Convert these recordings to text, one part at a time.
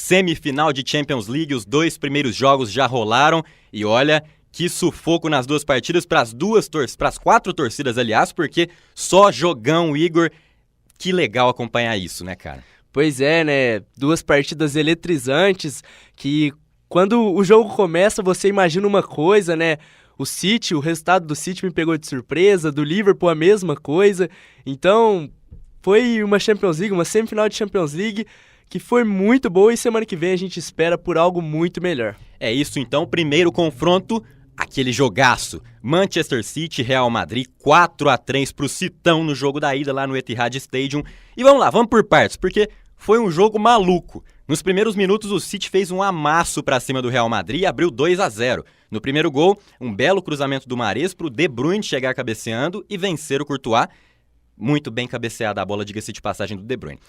semifinal de Champions League, os 2 primeiros jogos já rolaram e olha, que sufoco nas 2 partidas para as 4 torcidas, aliás, porque só jogão, Igor. Que legal acompanhar isso, né, cara? Pois é, né? 2 partidas eletrizantes que quando o jogo começa você imagina uma coisa, né? O resultado do City me pegou de surpresa, do Liverpool a mesma coisa. Então, foi uma Champions League, uma semifinal de Champions League que foi muito boa e semana que vem a gente espera por algo muito melhor. É isso então, primeiro confronto, aquele jogaço. Manchester City, Real Madrid, 4-3 pro Citão no jogo da ida lá no Etihad Stadium. E vamos lá, vamos por partes, porque foi um jogo maluco. Nos primeiros minutos, o City fez um amasso pra cima do Real Madrid e abriu 2-0. No primeiro gol, um belo cruzamento do Mahrez pro De Bruyne chegar cabeceando e vencer o Courtois. Muito bem cabeceada a bola, diga-se de passagem, do De Bruyne.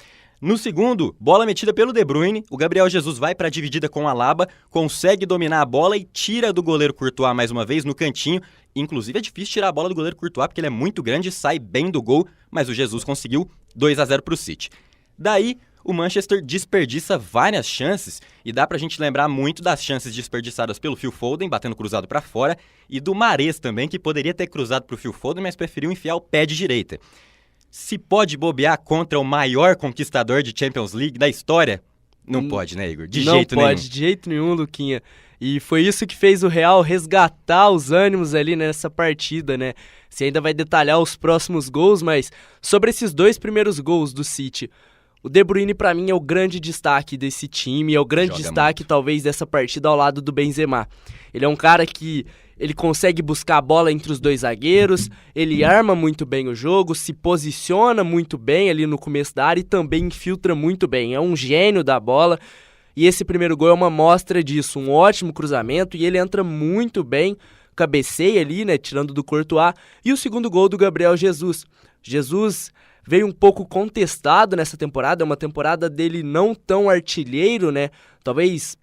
No segundo, bola metida pelo De Bruyne, o Gabriel Jesus vai para a dividida com o Alaba, consegue dominar a bola e tira do goleiro Courtois mais uma vez no cantinho. Inclusive é difícil tirar a bola do goleiro Courtois porque ele é muito grande e sai bem do gol, mas o Jesus conseguiu 2-0 para o City. Daí, o Manchester desperdiça várias chances e dá pra gente lembrar muito das chances desperdiçadas pelo Phil Foden, batendo cruzado para fora, e do Mahrez também, que poderia ter cruzado pro Phil Foden, mas preferiu enfiar o pé de direita. Se pode bobear contra o maior conquistador de Champions League da história? Não pode, né, Igor? De jeito nenhum. Não pode, de jeito nenhum, Luquinha. E foi isso que fez o Real resgatar os ânimos ali nessa partida, né? Você ainda vai detalhar os próximos gols, mas sobre esses 2 primeiros gols do City, o De Bruyne pra mim é o grande destaque desse time, é o grande destaque talvez dessa partida ao lado do Benzema. Ele é um cara que ele consegue buscar a bola entre os 2 zagueiros, ele arma muito bem o jogo, se posiciona muito bem ali no começo da área e também infiltra muito bem. É um gênio da bola e esse primeiro gol é uma mostra disso, um ótimo cruzamento e ele entra muito bem, cabeceia ali, né, tirando do Courtois. E o segundo gol do Gabriel Jesus. Jesus veio um pouco contestado nessa temporada, é uma temporada dele não tão artilheiro, né? Talvez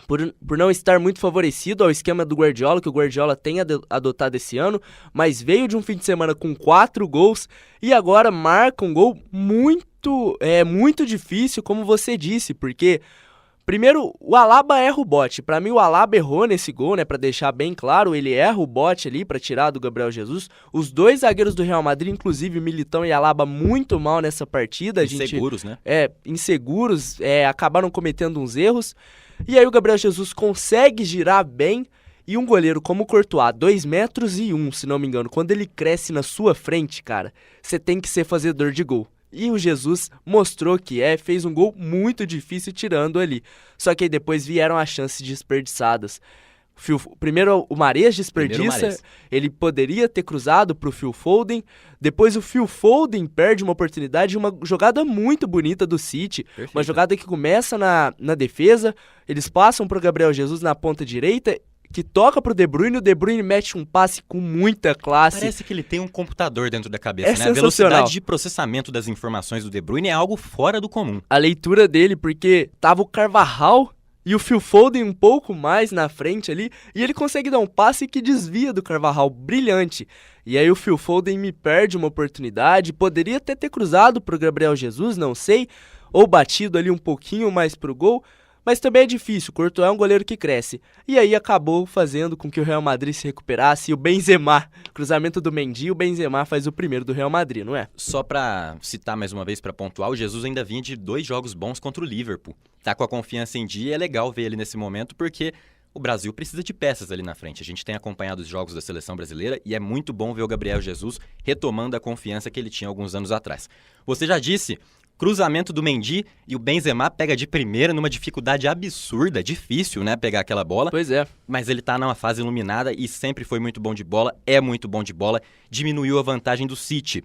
por não estar muito favorecido ao esquema do Guardiola, que o Guardiola tem adotado esse ano, mas veio de um fim de semana com 4 gols e agora marca um gol muito difícil, como você disse, porque primeiro, o Alaba erra o bote. Pra mim, o Alaba errou nesse gol, né? Pra deixar bem claro, ele erra o bote ali pra tirar do Gabriel Jesus. Os 2 zagueiros do Real Madrid, inclusive Militão e Alaba, muito mal nessa partida. Inseguros, né? Inseguros, acabaram cometendo uns erros. E aí o Gabriel Jesus consegue girar bem. E um goleiro como o Courtois, 2,1 metros, se não me engano, quando ele cresce na sua frente, cara, você tem que ser fazedor de gol. E o Jesus mostrou que fez um gol muito difícil tirando ali. Só que aí depois vieram as chances desperdiçadas. Primeiro o Mahrez desperdiça, ele poderia ter cruzado pro Phil Foden. Depois o Phil Foden perde uma oportunidade, uma jogada muito bonita do City. Perfeito. Uma jogada que começa na defesa, eles passam pro Gabriel Jesus na ponta direita, que toca pro De Bruyne, o De Bruyne mete um passe com muita classe. Parece que ele tem um computador dentro da cabeça, né? A velocidade de processamento das informações do De Bruyne é algo fora do comum. A leitura dele, porque tava o Carvajal e o Phil Foden um pouco mais na frente ali, e ele consegue dar um passe que desvia do Carvajal, brilhante. E aí o Phil Foden me perde uma oportunidade, poderia até ter cruzado pro Gabriel Jesus, não sei, ou batido ali um pouquinho mais pro gol, mas também é difícil, o Courtois é um goleiro que cresce. E aí acabou fazendo com que o Real Madrid se recuperasse e o Benzema, cruzamento do Mendy, o Benzema faz o primeiro do Real Madrid, não é? Só pra citar mais uma vez, pra pontuar, o Jesus ainda vinha de 2 jogos bons contra o Liverpool. Tá com a confiança em dia e é legal ver ele nesse momento porque o Brasil precisa de peças ali na frente. A gente tem acompanhado os jogos da seleção brasileira e é muito bom ver o Gabriel Jesus retomando a confiança que ele tinha alguns anos atrás. Você já disse, cruzamento do Mendy e o Benzema pega de primeira numa dificuldade absurda, difícil, né, pegar aquela bola. Pois é. Mas ele tá numa fase iluminada e sempre foi muito bom de bola, é muito bom de bola, diminuiu a vantagem do City.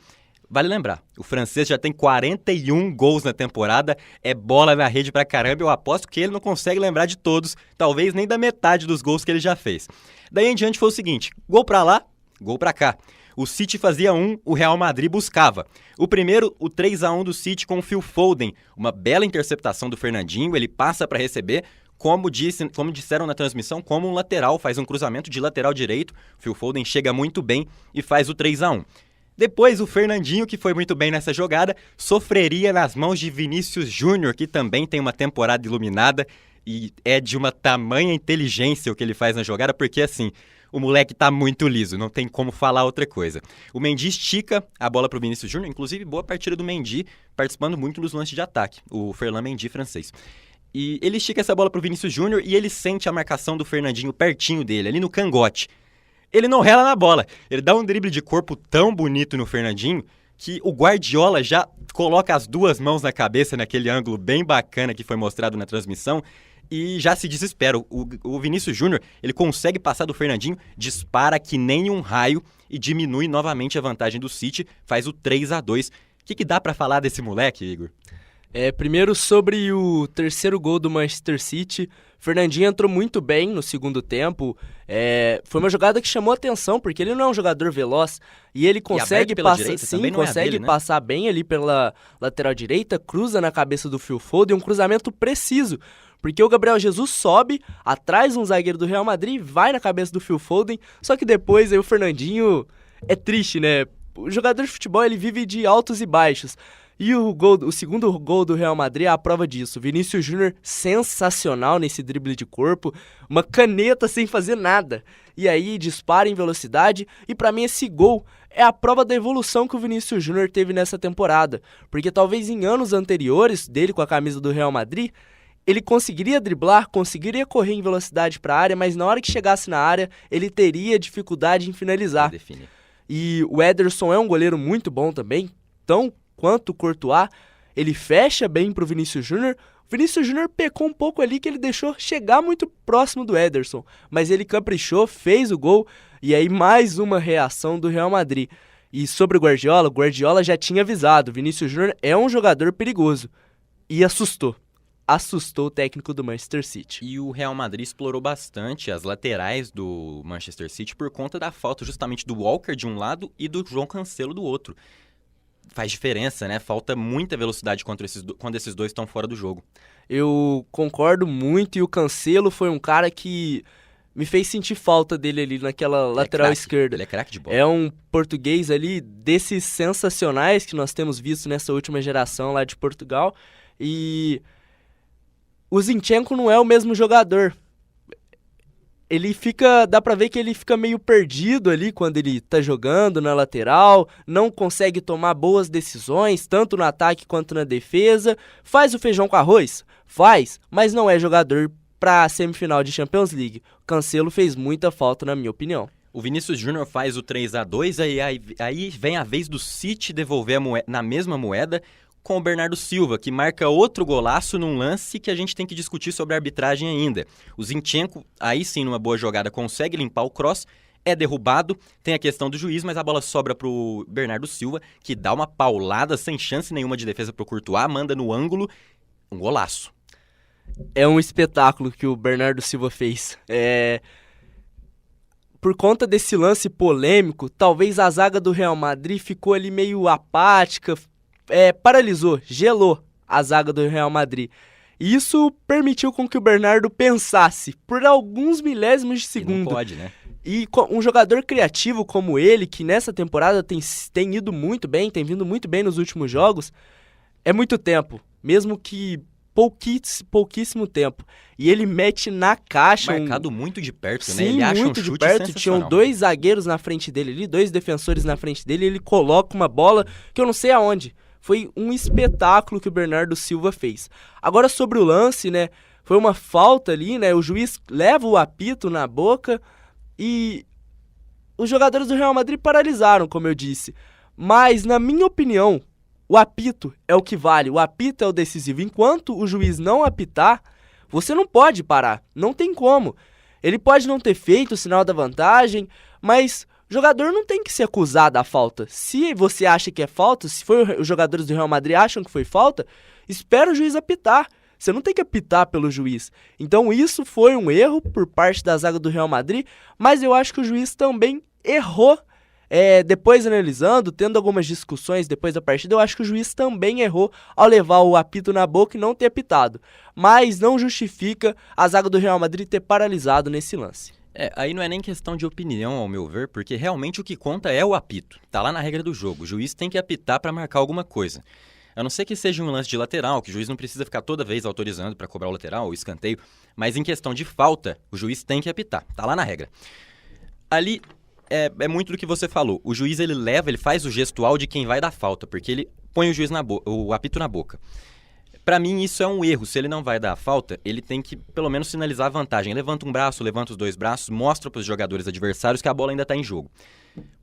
Vale lembrar, o francês já tem 41 gols na temporada, é bola na rede pra caramba, eu aposto que ele não consegue lembrar de todos, talvez nem da metade dos gols que ele já fez. Daí em diante foi o seguinte, gol pra lá, gol pra cá. O City fazia 1, o Real Madrid buscava. O primeiro, o 3-1 do City com o Phil Foden, uma bela interceptação do Fernandinho, ele passa para receber, como disseram na transmissão, como um lateral, faz um cruzamento de lateral direito, o Phil Foden chega muito bem e faz o 3-1. Depois, o Fernandinho, que foi muito bem nessa jogada, sofreria nas mãos de Vinícius Júnior, que também tem uma temporada iluminada e é de uma tamanha inteligência o que ele faz na jogada, porque assim, o moleque tá muito liso, não tem como falar outra coisa. O Mendy estica a bola pro Vinícius Júnior, inclusive boa partida do Mendy, participando muito dos lances de ataque, o Ferland Mendy francês. E ele estica essa bola pro Vinícius Júnior e ele sente a marcação do Fernandinho pertinho dele, ali no cangote. Ele não rela na bola, ele dá um drible de corpo tão bonito no Fernandinho que o Guardiola já coloca as duas mãos na cabeça naquele ângulo bem bacana que foi mostrado na transmissão e já se desespera. O Vinícius Júnior, ele consegue passar do Fernandinho, dispara que nem um raio e diminui novamente a vantagem do City, faz o 3-2. O que dá pra falar desse moleque, Igor? Primeiro sobre o terceiro gol do Manchester City, Fernandinho entrou muito bem no segundo tempo, foi uma jogada que chamou atenção, porque ele não é um jogador veloz, e ele consegue passar bem ali pela lateral direita, cruza na cabeça do Phil Foden, um cruzamento preciso, porque o Gabriel Jesus sobe, atrás um zagueiro do Real Madrid, vai na cabeça do Phil Foden, só que depois aí o Fernandinho é triste, né? O jogador de futebol ele vive de altos e baixos. E o segundo gol do Real Madrid é a prova disso. Vinícius Júnior sensacional nesse drible de corpo, uma caneta sem fazer nada. E aí dispara em velocidade e pra mim esse gol é a prova da evolução que o Vinícius Júnior teve nessa temporada. Porque talvez em anos anteriores dele com a camisa do Real Madrid, ele conseguiria driblar, conseguiria correr em velocidade pra área, mas na hora que chegasse na área, ele teria dificuldade em finalizar. E o Ederson é um goleiro muito bom também, tão quanto o Courtois, ele fecha bem pro Vinícius Júnior. O Vinícius Júnior pecou um pouco ali que ele deixou chegar muito próximo do Ederson, mas ele caprichou, fez o gol, e aí mais uma reação do Real Madrid. E sobre o Guardiola já tinha avisado, o Vinícius Júnior é um jogador perigoso, e assustou o técnico do Manchester City. E o Real Madrid explorou bastante as laterais do Manchester City por conta da falta justamente do Walker de um lado e do João Cancelo do outro. Faz diferença, né? Falta muita velocidade quando esses dois estão fora do jogo. Eu concordo muito, e o Cancelo foi um cara que me fez sentir falta dele ali naquela lateral esquerda. Ele é craque de bola. É um português ali desses sensacionais que nós temos visto nessa última geração lá de Portugal. E o Zinchenko não é o mesmo jogador. Dá pra ver que ele fica meio perdido ali quando ele tá jogando na lateral, não consegue tomar boas decisões, tanto no ataque quanto na defesa, faz o feijão com arroz? Faz, mas não é jogador pra semifinal de Champions League. O Cancelo fez muita falta, na minha opinião. O Vinícius Júnior faz o 3-2, aí vem a vez do City devolver na mesma moeda, com o Bernardo Silva, que marca outro golaço num lance que a gente tem que discutir sobre a arbitragem ainda. O Zinchenko, aí sim, numa boa jogada, consegue limpar o cross, é derrubado, tem a questão do juiz, mas a bola sobra pro Bernardo Silva, que dá uma paulada sem chance nenhuma de defesa pro Courtois, manda no ângulo, um golaço. É um espetáculo que o Bernardo Silva fez. Por conta desse lance polêmico, talvez a zaga do Real Madrid ficou ali meio apática, paralisou, gelou a zaga do Real Madrid. E isso permitiu com que o Bernardo pensasse por alguns milésimos de segundo. E não pode, né? E um jogador criativo como ele, que nessa temporada tem ido muito bem, tem vindo muito bem nos últimos jogos, é muito tempo, mesmo que pouquíssimo tempo. E ele mete na caixa. Marcado muito de perto, Sim, né? Ele acha muito um chute de perto. sensacional. Tinham dois zagueiros na frente dele ali, dois defensores na frente dele, e ele coloca uma bola que eu não sei aonde. Foi um espetáculo que o Bernardo Silva fez. Agora sobre o lance, né? Foi uma falta ali, né? O juiz leva o apito na boca e os jogadores do Real Madrid paralisaram, como eu disse. Mas, na minha opinião, o apito é o que vale. O apito é o decisivo. Enquanto o juiz não apitar, você não pode parar. Não tem como. Ele pode não ter feito o sinal da vantagem, mas o jogador não tem que se acusar da falta. Se você acha que é falta, se os jogadores do Real Madrid acham que foi falta, espera o juiz apitar. Você não tem que apitar pelo juiz. Então isso foi um erro por parte da zaga do Real Madrid, mas eu acho que o juiz também errou Depois analisando, tendo algumas discussões depois da partida, eu acho que o juiz também errou ao levar o apito na boca e não ter apitado. Mas não justifica a zaga do Real Madrid ter paralisado nesse lance. Aí não é nem questão de opinião, ao meu ver, porque realmente o que conta é o apito. Tá lá na regra do jogo, o juiz tem que apitar para marcar alguma coisa. A não ser que seja um lance de lateral, que o juiz não precisa ficar toda vez autorizando para cobrar o lateral ou escanteio, mas em questão de falta, o juiz tem que apitar, tá lá na regra. Ali é muito do que você falou, o juiz ele faz o gestual de quem vai dar falta, porque ele põe o apito na boca. Pra mim, isso é um erro. Se ele não vai dar a falta, ele tem que, pelo menos, sinalizar a vantagem. Levanta um braço, levanta os dois braços, mostra pros jogadores adversários que a bola ainda tá em jogo.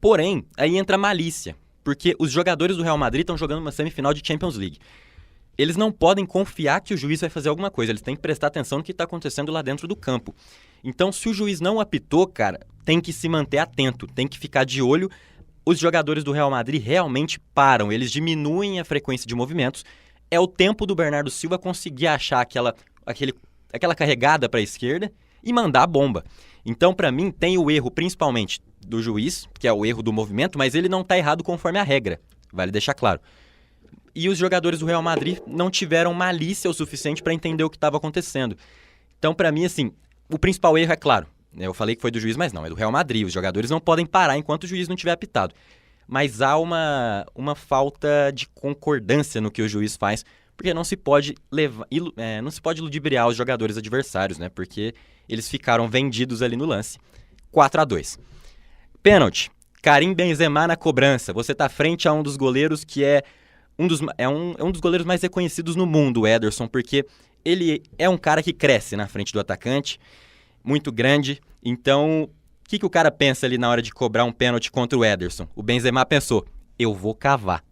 Porém, aí entra a malícia, porque os jogadores do Real Madrid estão jogando uma semifinal de Champions League. Eles não podem confiar que o juiz vai fazer alguma coisa, eles têm que prestar atenção no que tá acontecendo lá dentro do campo. Então, se o juiz não apitou, cara, tem que se manter atento, tem que ficar de olho. Os jogadores do Real Madrid realmente param, eles diminuem a frequência de movimentos. É o tempo do Bernardo Silva conseguir achar aquela carregada para a esquerda e mandar a bomba. Então, para mim, tem o erro principalmente do juiz, que é o erro do movimento, mas ele não está errado conforme a regra, vale deixar claro. E os jogadores do Real Madrid não tiveram malícia o suficiente para entender o que estava acontecendo. Então, para mim, assim, o principal erro é claro. Eu falei que foi do juiz, mas não, é do Real Madrid. Os jogadores não podem parar enquanto o juiz não tiver apitado. Mas há uma falta de concordância no que o juiz faz, porque não se pode ludibriar os jogadores adversários, né? Porque eles ficaram vendidos ali no lance. 4-2. Pênalti. Karim Benzema na cobrança. Você está frente a um dos goleiros que é um dos goleiros mais reconhecidos no mundo, o Ederson, porque ele é um cara que cresce na frente do atacante, muito grande. Então, o que o cara pensa ali na hora de cobrar um pênalti contra o Ederson? O Benzema pensou, eu vou cavar.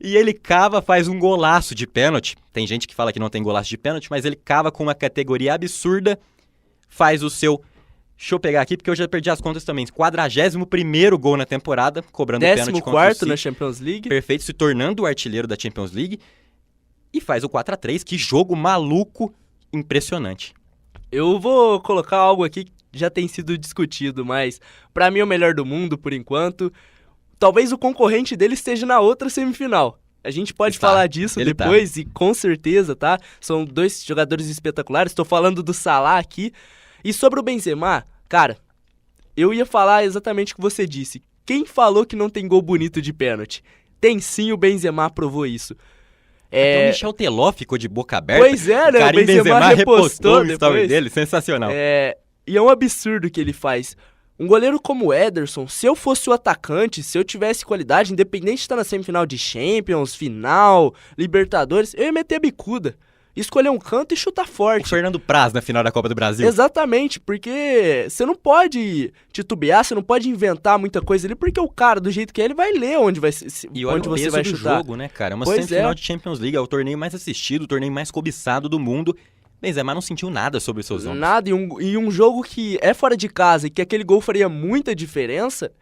E ele cava, faz um golaço de pênalti. Tem gente que fala que não tem golaço de pênalti, mas ele cava com uma categoria absurda, faz o seu... Deixa eu pegar aqui, porque eu já perdi as contas também. 41º gol na temporada, cobrando pênalti contra o City. 14º na Champions League. Perfeito, se tornando o artilheiro da Champions League. E faz o 4-3, que jogo maluco, impressionante. Eu vou colocar algo aqui que já tem sido discutido, mas pra mim é o melhor do mundo por enquanto. Talvez o concorrente dele esteja na outra semifinal. A gente pode falar disso depois e com certeza, tá? São dois jogadores espetaculares. Estou falando do Salah aqui. E sobre o Benzema, cara, eu ia falar exatamente o que você disse. Quem falou que não tem gol bonito de pênalti? Tem sim, o Benzema provou isso. Até o Michel Teló ficou de boca aberta. Pois é, né? O Karim Benzema repostou o story dele, sensacional. E é um absurdo o que ele faz. Um goleiro como o Ederson, se eu fosse o atacante, se eu tivesse qualidade, independente de estar na semifinal de Champions, final, Libertadores, eu ia meter a bicuda. Escolher um canto e chutar forte. O Fernando Praz na final da Copa do Brasil. Exatamente, porque você não pode titubear, você não pode inventar muita coisa ali, porque o cara, do jeito que é, ele vai ler onde você vai chutar. Jogo, né, cara? É uma semifinal de Champions League, é o torneio mais assistido, o torneio mais cobiçado do mundo. Benzema não sentiu nada sobre os seus ombros. Nada, e um jogo que é fora de casa e que aquele gol faria muita diferença,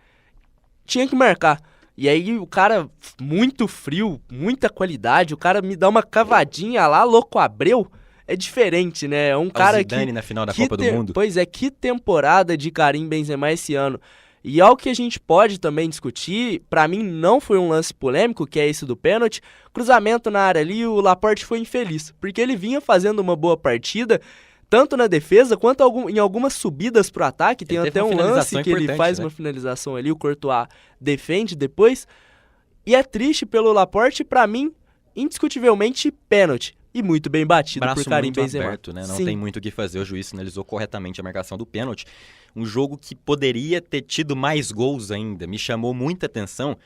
tinha que marcar. E aí o cara, muito frio, muita qualidade, o cara me dá uma cavadinha lá, louco Abreu, é diferente, né? É um cara Zidane na final da Copa do Mundo. Pois é, que temporada de Karim Benzema esse ano. E algo que a gente pode também discutir, pra mim não foi um lance polêmico, que é esse do pênalti, cruzamento na área ali, o Laporte foi infeliz, porque ele vinha fazendo uma boa partida, tanto na defesa quanto em algumas subidas pro ataque. Tem até um lance que ele faz, né, uma finalização ali, o Courtois defende depois. E é triste pelo Laporte, pra mim, indiscutivelmente, pênalti. E muito bem batido por Karim Benzema. Aberto, né? Não tem muito o que fazer, o juiz sinalizou corretamente a marcação do pênalti. Um jogo que poderia ter tido mais gols ainda. Me chamou muita atenção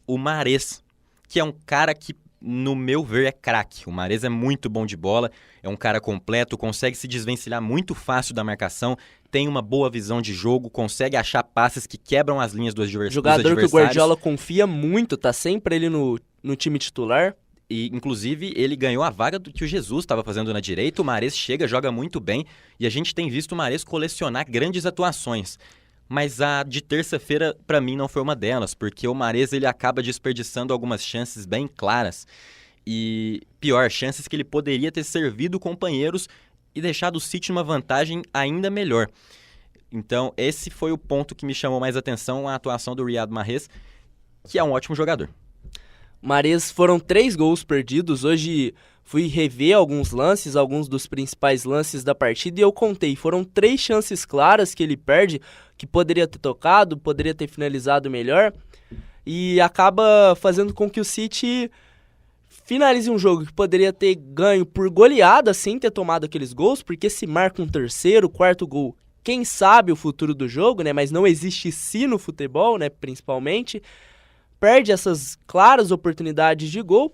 o Mahrez, que é um cara que, no meu ver, é craque. O Mahrez é muito bom de bola, é um cara completo, consegue se desvencilhar muito fácil da marcação, tem uma boa visão de jogo, consegue achar passes que quebram as linhas dos adversários. Jogador que o Guardiola confia muito, tá sempre ele no time titular. E, inclusive, ele ganhou a vaga do que o Jesus estava fazendo na direita. O Mahrez chega, joga muito bem, e a gente tem visto o Mahrez colecionar grandes atuações. Mas a de terça-feira, para mim, não foi uma delas, porque o Mahrez ele acaba desperdiçando algumas chances bem claras. E, pior, chances que ele poderia ter servido companheiros e deixado o City numa vantagem ainda melhor. Então, esse foi o ponto que me chamou mais atenção, a atuação do Riyad Mahrez, que é um ótimo jogador. Mahrez, foram 3 gols perdidos. Hoje fui rever alguns lances, alguns dos principais lances da partida, e eu contei. Foram 3 chances claras que ele perde, que poderia ter tocado, poderia ter finalizado melhor, e acaba fazendo com que o City finalize um jogo que poderia ter ganho por goleada sem ter tomado aqueles gols, porque se marca um terceiro, quarto gol, quem sabe o futuro do jogo, né? Mas não existe si no futebol, né? Principalmente. Perde essas claras oportunidades de gol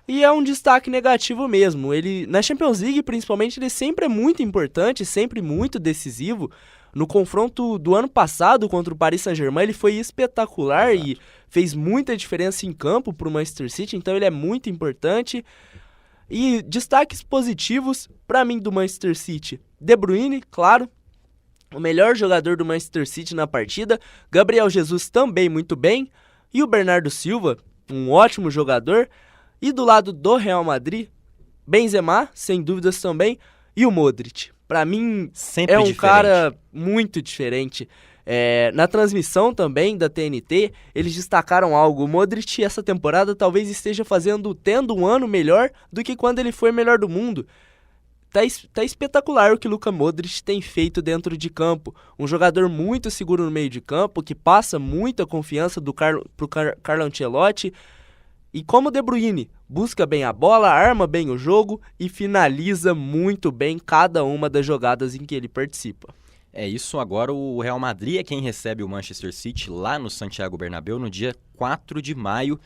e é um destaque negativo mesmo. Ele, na Champions League, principalmente, ele sempre é muito importante, sempre muito decisivo. No confronto do ano passado contra o Paris Saint-Germain, ele foi espetacular. Exato. E fez muita diferença em campo para o Manchester City, então ele é muito importante. E destaques positivos para mim do Manchester City: De Bruyne, claro, o melhor jogador do Manchester City na partida. Gabriel Jesus também muito bem. E o Bernardo Silva, um ótimo jogador. E do lado do Real Madrid, Benzema, sem dúvidas também, e o Modric. Para mim, sempre é um cara muito diferente. Na transmissão também da TNT, eles destacaram algo. O Modric, essa temporada, talvez esteja tendo um ano melhor do que quando ele foi melhor do mundo. Tá espetacular o que Luka Modric tem feito dentro de campo. Um jogador muito seguro no meio de campo, que passa muita confiança pro Carlo Ancelotti. E como o De Bruyne, busca bem a bola, arma bem o jogo e finaliza muito bem cada uma das jogadas em que ele participa. É isso, agora o Real Madrid é quem recebe o Manchester City lá no Santiago Bernabéu no dia 4 de maio,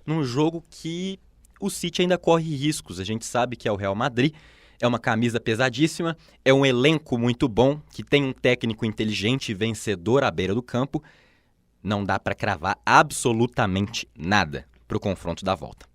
num jogo que o City ainda corre riscos. A gente sabe que é o Real Madrid, é uma camisa pesadíssima, é um elenco muito bom, que tem um técnico inteligente e vencedor à beira do campo. Não dá para cravar absolutamente nada para o confronto da volta.